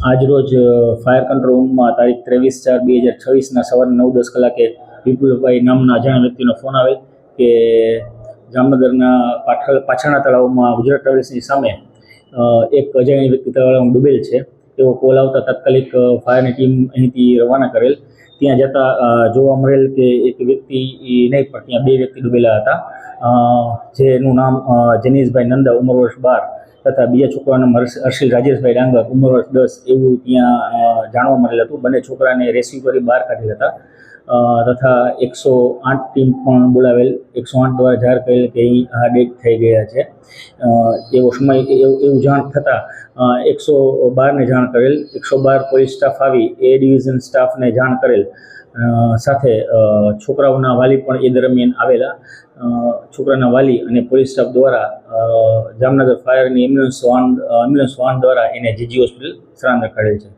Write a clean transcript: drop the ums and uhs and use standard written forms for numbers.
આજરોજ fire control રૂમમાં તારીખ 23/4/2026ના સવારે 9:10 કલાકે વિપુલભાઈ નામના અજાણ્યા વ્યક્તિનો ફોન આવે કે જામનગરના પાછળના તળાવમાં ગુજરાત ટ્રાવેલ્સની સામે એક અજાણ્યા વ્યક્તિ તળાવમાં ડૂબેલ છે એવો કોલ આવતા તાત્કાલિક ફાયરની ટીમ અહીંથી રવાના કરેલ. ત્યાં જતાં જોવા મળેલ કે એક વ્યક્તિ નહીં પણ ત્યાં બે વ્યક્તિ ડૂબેલા હતા, જેનું નામ જનીશભાઈ નંદા ઉંમર વર્ષ 12 તથા બીજા છોકરાનું નામ હર્ષિલ રાજેશભાઈ ડાંગર ઉંમર વર્ષ 10 એવું ત્યાં જાણવા મળેલ હતું. બંને છોકરાને રેસ્ક્યુ કરી બહાર કાઢેલ હતા તથા 108 ટીમ પણ બોલાવેલ. 108 દ્વારા જાહેર કરેલ કે અહીં આ ડેથ થઈ ગયા છે. એવો સમય એવું જાણ થતાં 112ને જાણ કરેલ. 112 પોલીસ સ્ટાફ આવી એ ડિવિઝન સ્ટાફને જાણ કરેલ. સાથે છોકરાઓના વાલી પણ એ દરમિયાન આવેલા. છોકરાના વાલી અને પોલીસ સ્ટાફ દ્વારા જામનગર ફાયરની એમ્બ્યુલન્સ વાહન દ્વારા એને જીજી હોસ્પિટલ સ્થળાંતર કરેલ છે.